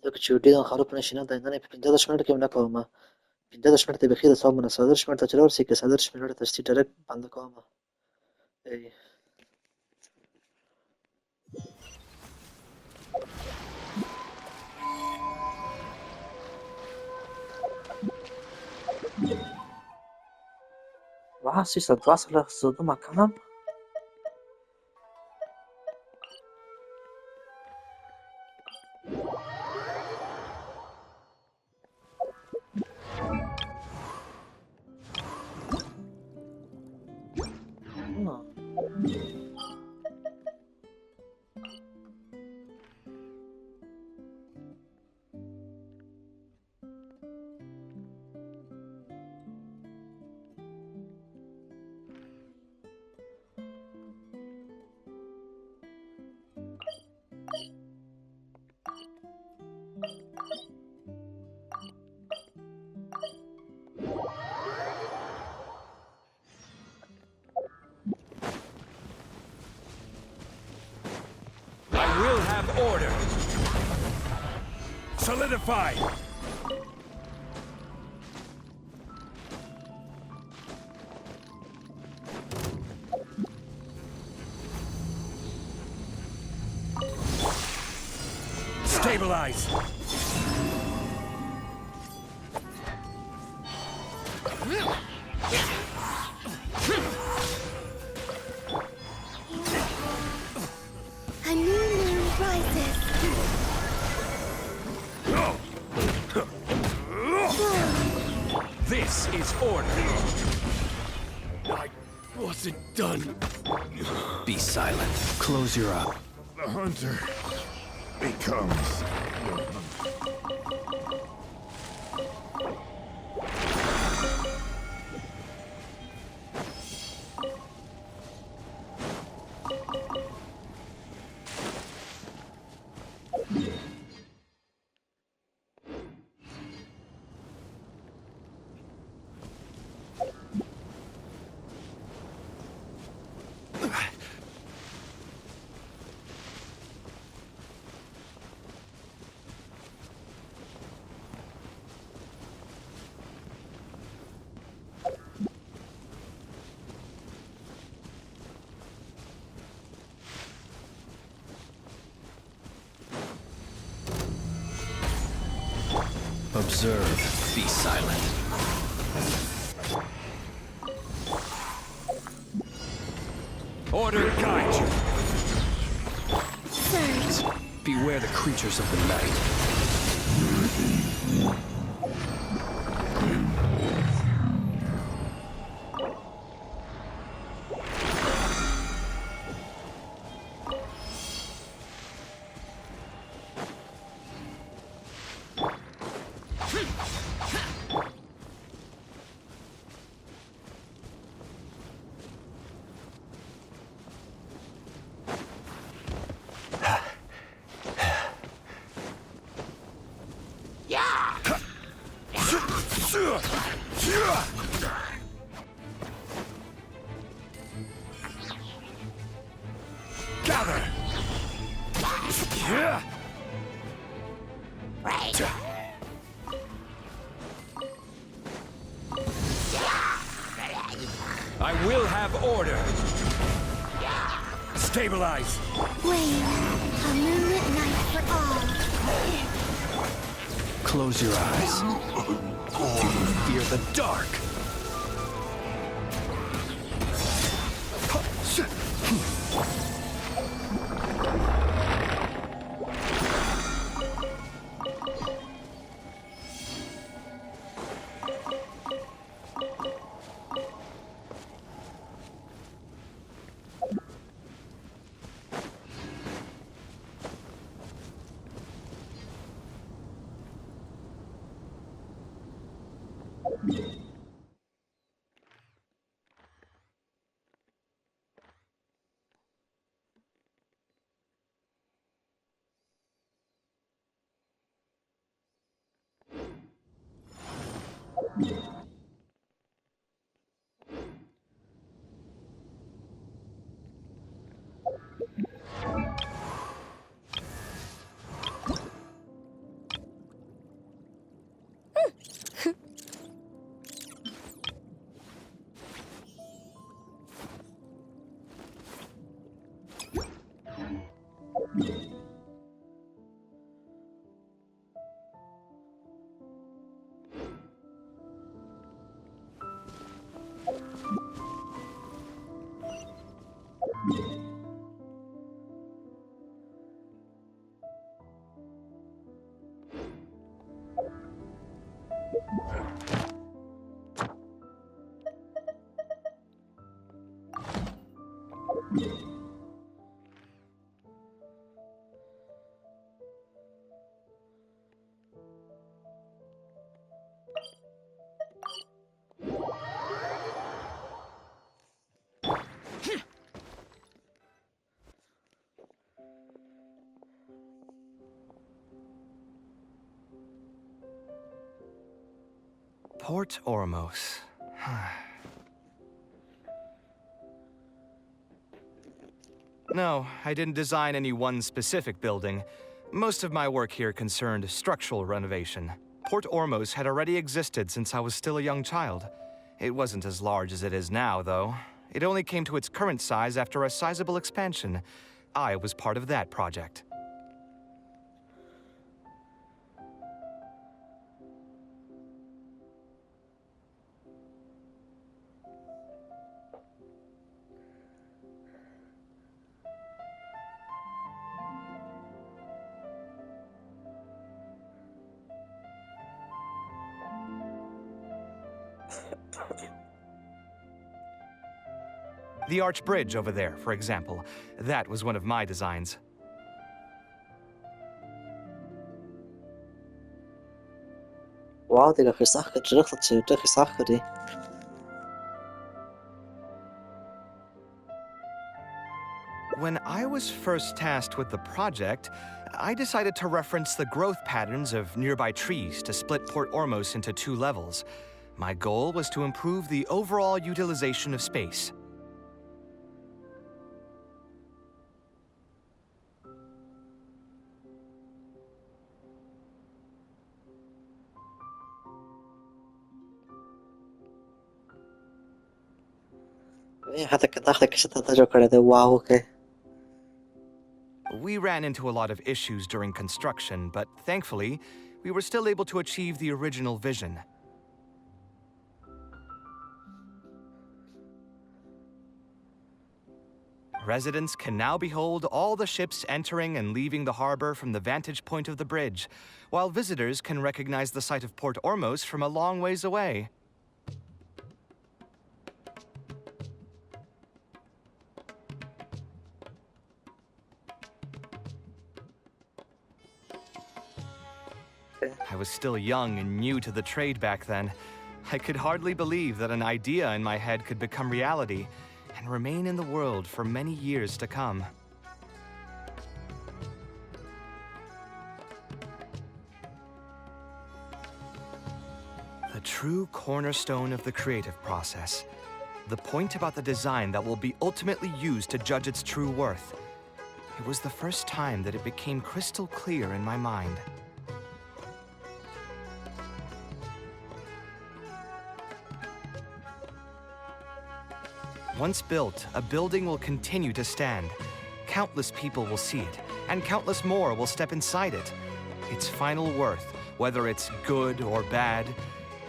دغه چې ډېر خروپ نشي نه دا نه په 15 منټ کې نه کوم 15 منټ ته بخیر صاحب من 15 منټ ته چلور سي کې 15 منټ ته ستې ډایرکټ بند کوم ای واه سي صدواصله صدو مكانم Order. Solidify. Stabilize. A new moon rises. This is order. I wasn't done. Be silent. Close your eyes. The hunter becomes your hunter. Observe. Be silent. Order guide you. Surge. Beware the creatures of the night. Gather. I will have order. Stabilize. Wave. A moonlit night for all. Close your eyes. Fear the dark. Port Ormos. No, I didn't design any one specific building. Most of my work here concerned structural renovation. Port Ormos had already existed since I was still a young child. It wasn't as large as it is now, though. It only came to its current size after a sizable expansion. I was part of that project. The arch bridge over there, for example. That was one of my designs. واو دي grafiskt achgedracht die. When I was first tasked with the project, I decided to reference the growth patterns of nearby trees to split Port Ormos into 2 levels. My goal was to improve the overall utilization of space. حتى كنت كشتها تجو ده واو اوكي. We ran into a lot of issues during construction, but thankfully, we were still able to achieve the original vision. Residents can now behold all the ships entering and leaving the harbor from the vantage point of the bridge, while visitors can recognize the site of Port Ormos from a long ways away. I was still young and new to the trade back then. I could hardly believe that an idea in my head could become reality and remain in the world for many years to come. The true cornerstone of the creative process. The point about the design that will be ultimately used to judge its true worth. It was the first time that it became crystal clear in my mind. Once built, a building will continue to stand. Countless people will see it, and countless more will step inside it. Its final worth, whether it's good or bad,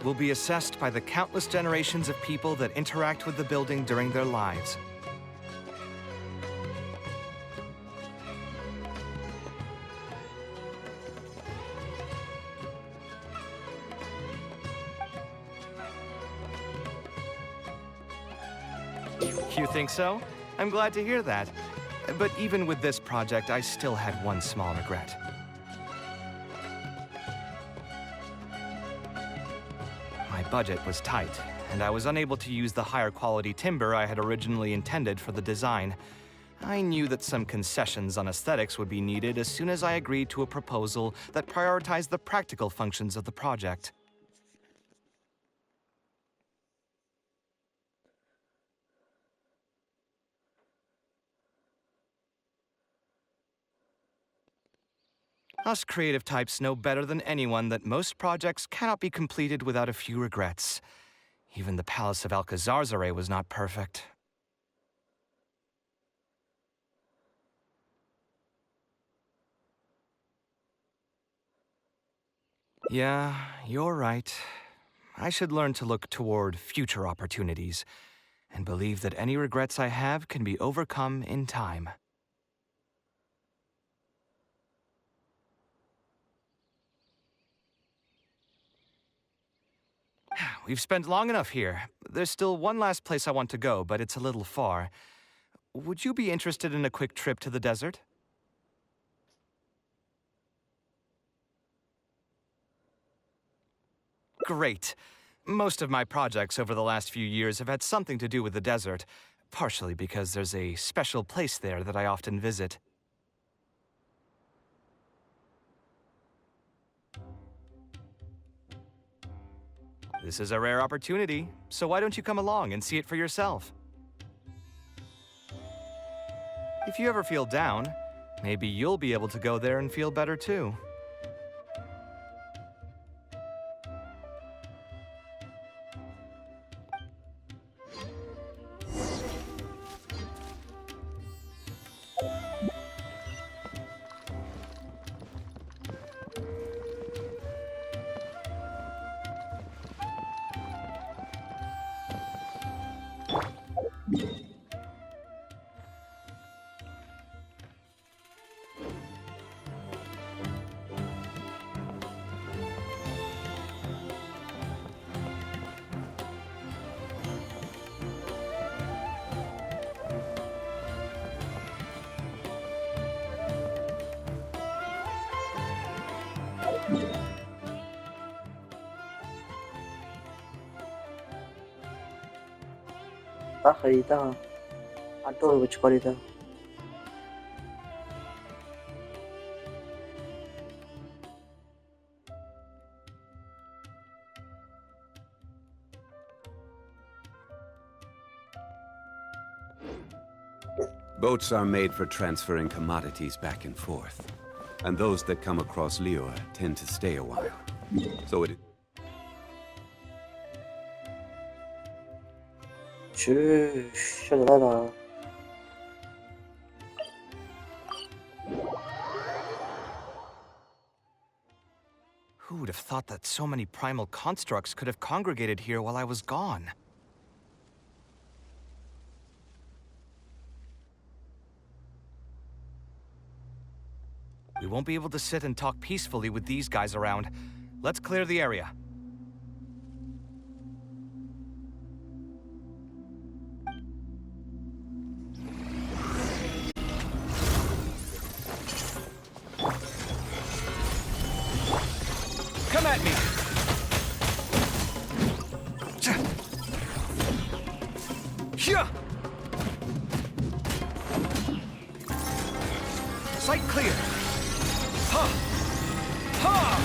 will be assessed by the countless generations of people that interact with the building during their lives. You think so? I'm glad to hear that. But even with this project, I still had one small regret. My budget was tight, and I was unable to use the higher quality timber I had originally intended for the design. I knew that some concessions on aesthetics would be needed as soon as I agreed to a proposal that prioritized the practical functions of the project. Us creative types know better than anyone that most projects cannot be completed without a few regrets. Even the Palace of Alcazarzare was not perfect. Yeah, you're right. I should learn to look toward future opportunities and believe that any regrets I have can be overcome in time. We've spent long enough here. There's still one last place I want to go, but it's a little far. Would you be interested in a quick trip to the desert? Great. Most of my projects over the last few years have had something to do with the desert, partially because there's a special place there that I often visit. This is a rare opportunity, so why don't you come along and see it for yourself? If you ever feel down, maybe you'll be able to go there and feel better too. خریده ها ټول وچکالي ده Boats are made for transferring commodities back and forth. And those that come across Lior tend to stay a while. So it... شغاله Who would have thought that so many primal constructs could have congregated here while I was gone? We won't be able to sit and talk peacefully with these guys around. Let's clear the area. Come at me! Hyah! Sight clear! Ha! Ha!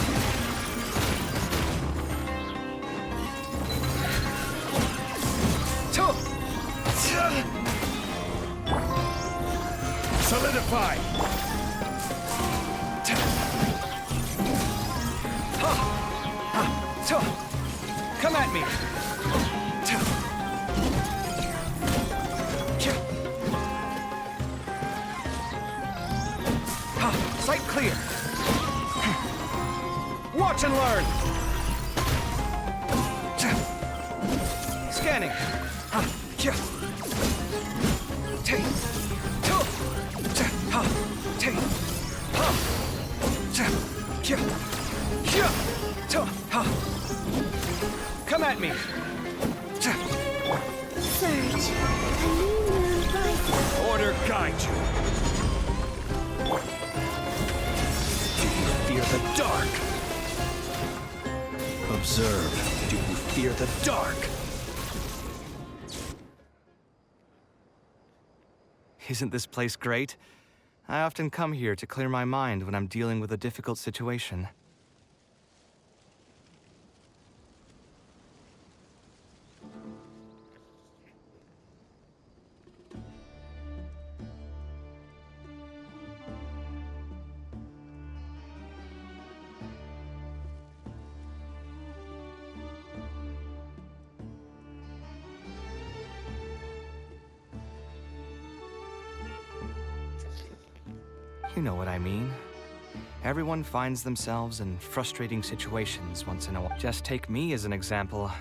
Solidify! Come at me! Sight clear! Watch and learn! Scanning! Come at me! Surge. A new moon rises. Order guide you. Do you fear the dark? Observe. Do you fear the dark? Isn't this place great? I often come here to clear my mind when I'm dealing with a difficult situation. You know what I mean. Everyone finds themselves in frustrating situations once in a while. Just take me as an example.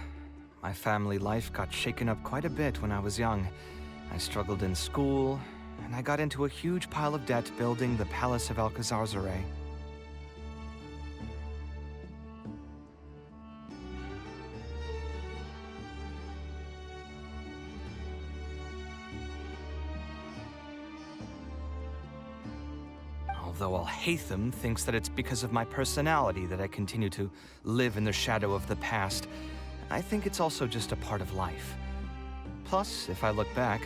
My family life got shaken up quite a bit when I was young. I struggled in school, and I got into a huge pile of debt building the Palace of Alcazarzare. Although Alhaitham thinks that it's because of my personality that I continue to live in the shadow of the past, I think it's also just a part of life. Plus, if I look back,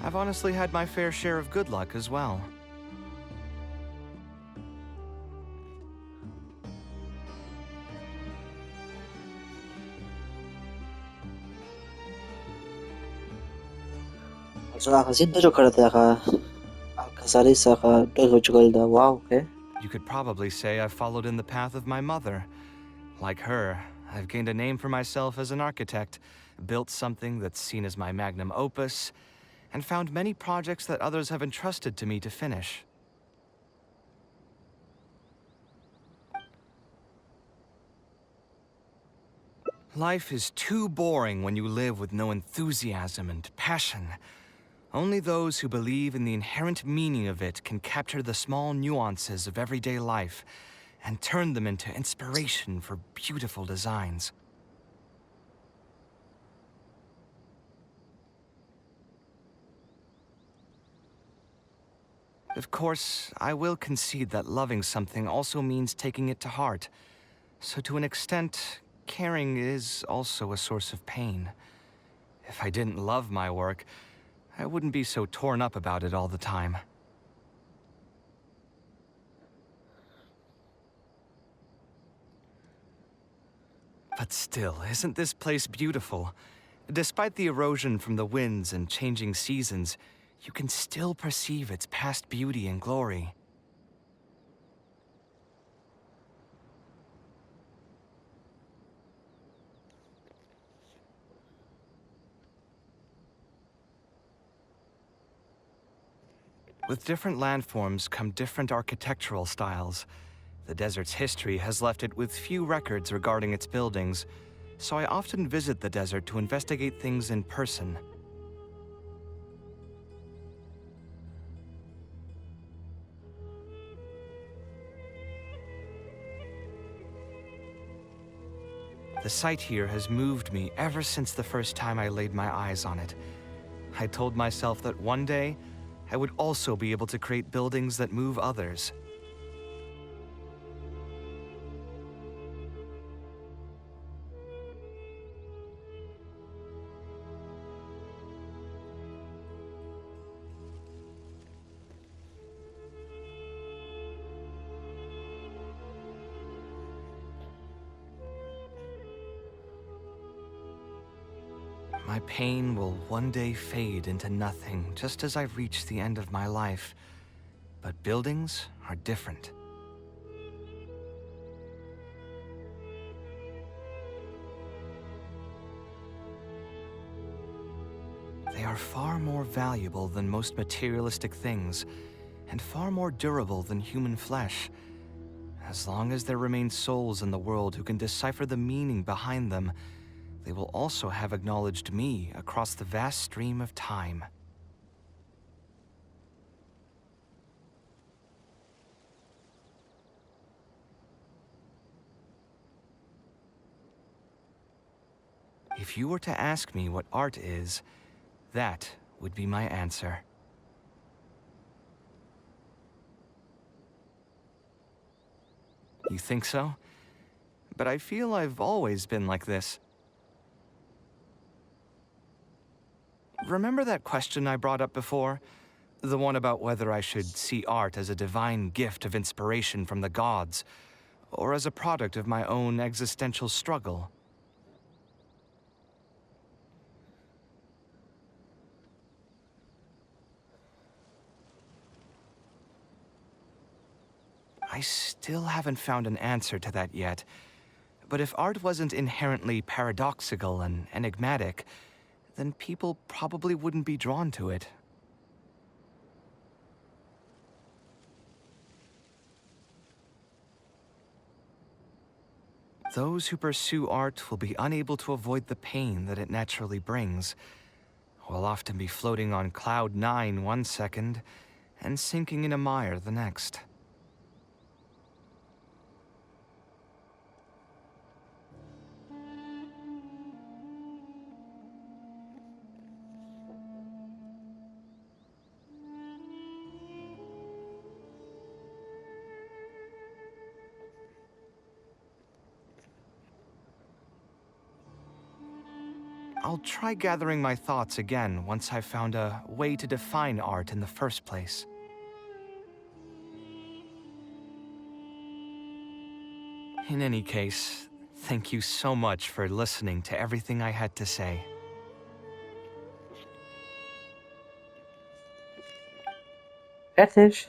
I've honestly had my fair share of good luck as well. زين دجو كرتها Alcazarisa dogo jugolda. Wow, okay. You could probably say I've followed in the path of my mother. Like her, I've gained a name for myself as an architect, built something that's seen as my magnum opus, and found many projects that others have entrusted to me to finish. Life is too boring when you live with no enthusiasm and passion. Only those who believe in the inherent meaning of it can capture the small nuances of everyday life and turn them into inspiration for beautiful designs. Of course, I will concede that loving something also means taking it to heart. So to an extent, caring is also a source of pain. If I didn't love my work, I wouldn't be so torn up about it all the time. But still, isn't this place beautiful? Despite the erosion from the winds and changing seasons, you can still perceive its past beauty and glory. With different landforms come different architectural styles. The desert's history has left it with few records regarding its buildings, so I often visit the desert to investigate things in person. The sight here has moved me ever since the first time I laid my eyes on it. I told myself that one day, I would also be able to create buildings that move others. My pain will one day fade into nothing, just as I reach the end of my life. But buildings are different. They are far more valuable than most materialistic things, and far more durable than human flesh. As long as there remain souls in the world who can decipher the meaning behind them, they will also have acknowledged me across the vast stream of time. If you were to ask me what art is, that would be my answer. You think so? But I feel I've always been like this. Remember that question I brought up before? The one about whether I should see art as a divine gift of inspiration from the gods, or as a product of my own existential struggle. I still haven't found an answer to that yet, but if art wasn't inherently paradoxical and enigmatic, then people probably wouldn't be drawn to it. those who pursue art will be unable to avoid the pain that it naturally brings. Will often be floating on cloud 9 one second and sinking in a mire the next. I'll try gathering my thoughts again once I've found a way to define art in the first place. In any case, thank you so much for listening to everything I had to say. Fertig.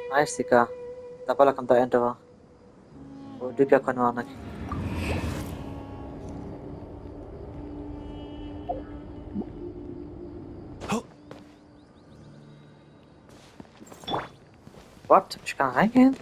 Nice, Digga. Da ballerkam da Enderer. Och Digga kan vara nack. What? Ich kann reingehen?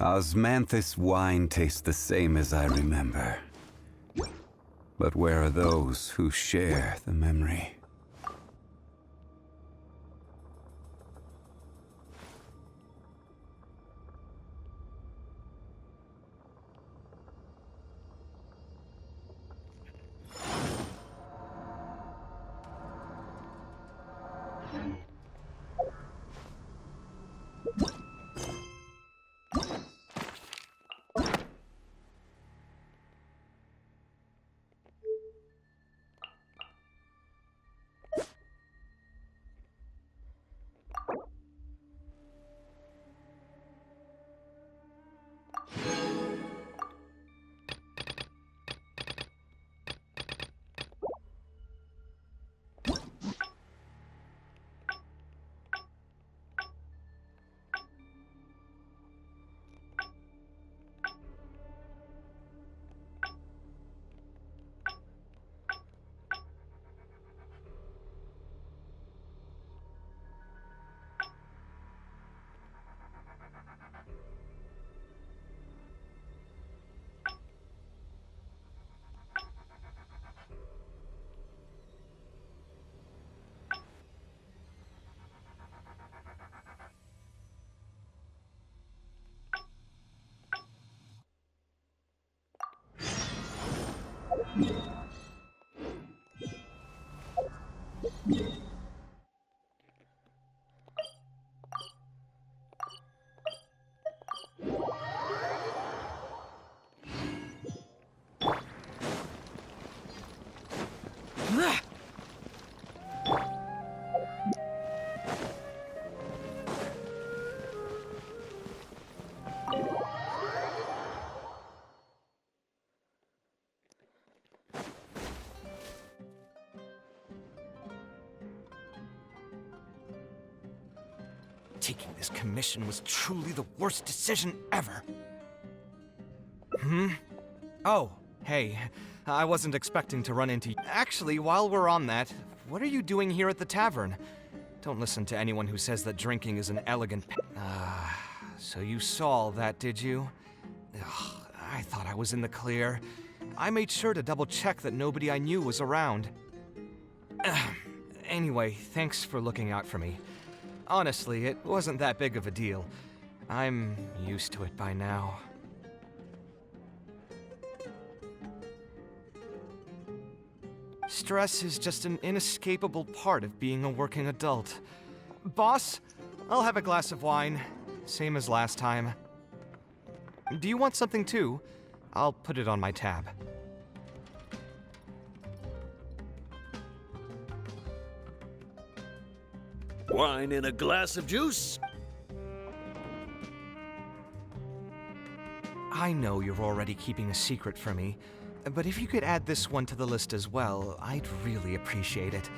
Osmanthus wine tastes the same as I remember. But where are those who share the memory? Taking this commission was truly the worst decision ever. Oh, hey. I wasn't expecting to run into you. Actually, while we're on that, what are you doing here at the tavern? Don't listen to anyone who says that drinking is an elegant so you saw all that, did you? Ugh, I thought I was in the clear. I made sure to double-check that nobody I knew was around. Anyway, thanks for looking out for me. Honestly, it wasn't that big of a deal. I'm used to it by now. Stress is just an inescapable part of being a working adult. Boss, I'll have a glass of wine. Same as last time. Do you want something too? I'll put it on my tab. Wine in a glass of juice? I know you're already keeping a secret from me, but if you could add this one to the list as well, I'd really appreciate it.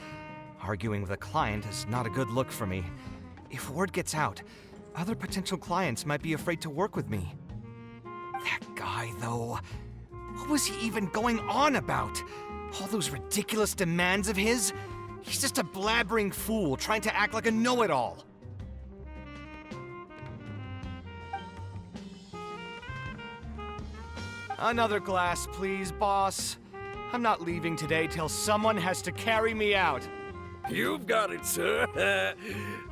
Arguing with a client is not a good look for me. If word gets out, other potential clients might be afraid to work with me. That guy, though, what was he even going on about? All those ridiculous demands of his? He's just a blabbering fool trying to act like a know-it-all. Another glass, please, boss. I'm not leaving today till someone has to carry me out. You've got it, sir.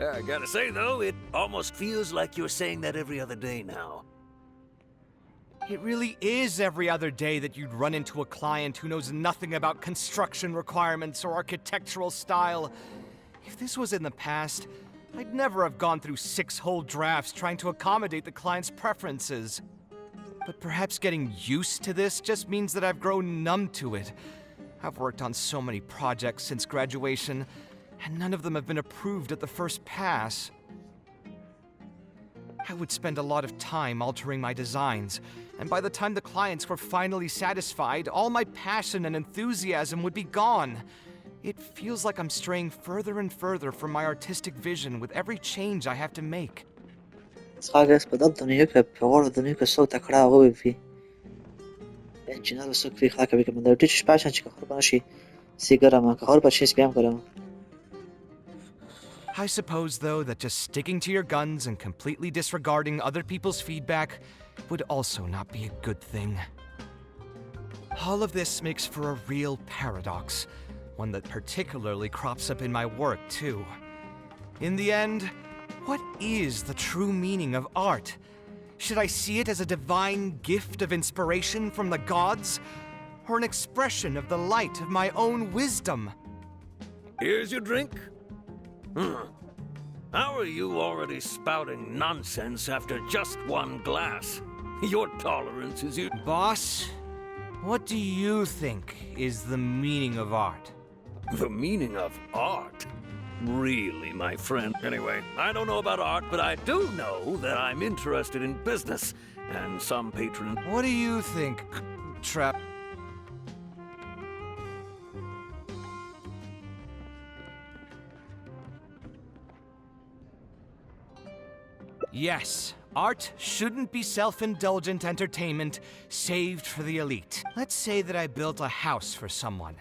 I gotta say, though, it almost feels like you're saying that every other day now. It really is every other day that you'd run into a client who knows nothing about construction requirements or architectural style. If this was in the past, I'd never have gone through 6 whole drafts trying to accommodate the client's preferences. But perhaps getting used to this just means that I've grown numb to it. I've worked on so many projects since graduation, and none of them have been approved at the first pass. I would spend a lot of time altering my designs, and by the time the clients were finally satisfied, all my passion and enthusiasm would be gone. It feels like I'm straying further and further from my artistic vision with every change I have to make. Schages podobno că pe ordul că sau takra obi fi. Engineer să fi khaka bi kamanda tici passion chi khor bashi sigara ma khor bashi spam karam. I suppose, though, that just sticking to your guns and completely disregarding other people's feedback would also not be a good thing. All of this makes for a real paradox, one that particularly crops up in my work, too. In the end, what is the true meaning of art? Should I see it as a divine gift of inspiration from the gods, or an expression of the light of my own wisdom? Here's your drink. How are you already spouting nonsense after just one glass? Your tolerance is you. Boss, what do you think is the meaning of art? The meaning of art? Really, my friend? Anyway, I don't know about art, but I do know that I'm interested in business, and some patron... What do you think, Trap? Yes, art shouldn't be self-indulgent entertainment saved for the elite. Let's say that I built a house for someone.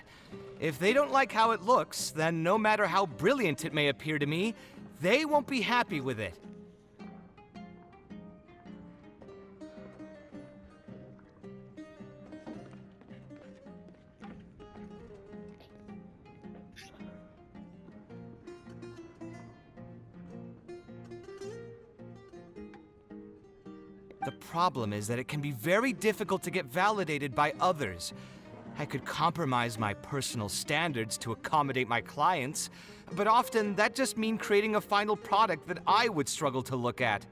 If they don't like how it looks, then no matter how brilliant it may appear to me, they won't be happy with it. The problem is that it can be very difficult to get validated by others. I could compromise my personal standards to accommodate my clients, but often that just means creating a final product that I would struggle to look at.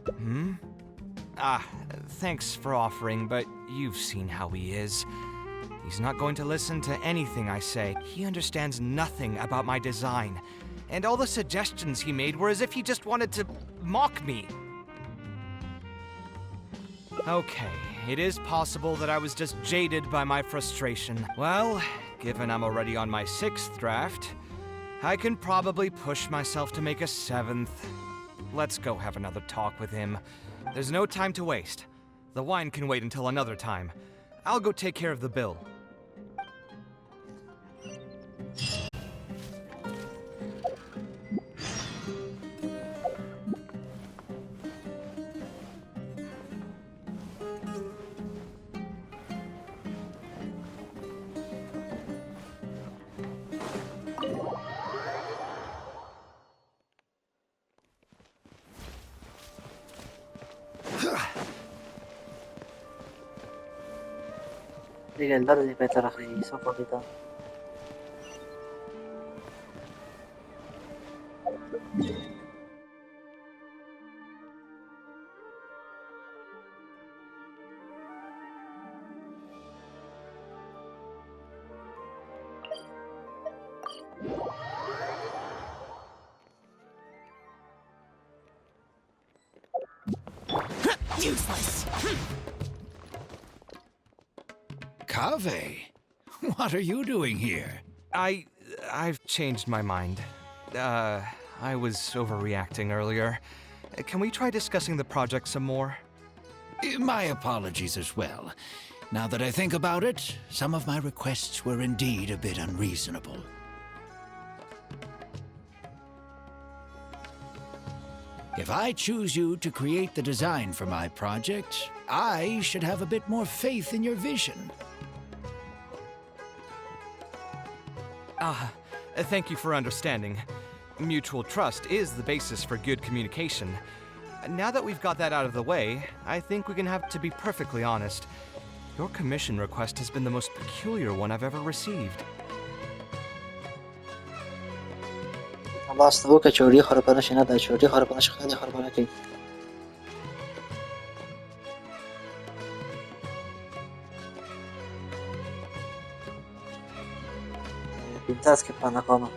Hmm? Ah, thanks for offering, but you've seen how he is. He's not going to listen to anything I say. He understands nothing about my design. And all the suggestions he made were as if he just wanted to mock me. Okay, it is possible that I was just jaded by my frustration. Well, given I'm already on my 6th draft, I can probably push myself to make a 7th. Let's go have another talk with him. There's no time to waste. The wine can wait until another time. I'll go take care of the bill. دیگه الذي بيتر أخي سوف غدا. Useless. Kaveh, what are you doing here? I've changed my mind. I was overreacting earlier. Can we try discussing the project some more? My apologies as well. Now that I think about it, some of my requests were indeed a bit unreasonable. If I choose you to create the design for my project, I should have a bit more faith in your vision. Thank you for understanding. Mutual trust is the basis for good communication. Now that we've got that out of the way, I think we can have to be perfectly honest. Your commission request has been the most peculiar one I've ever received. خلاص که چوری خرابانش نداره چوری خرابانش خیلی خرابانه که pintas que pana como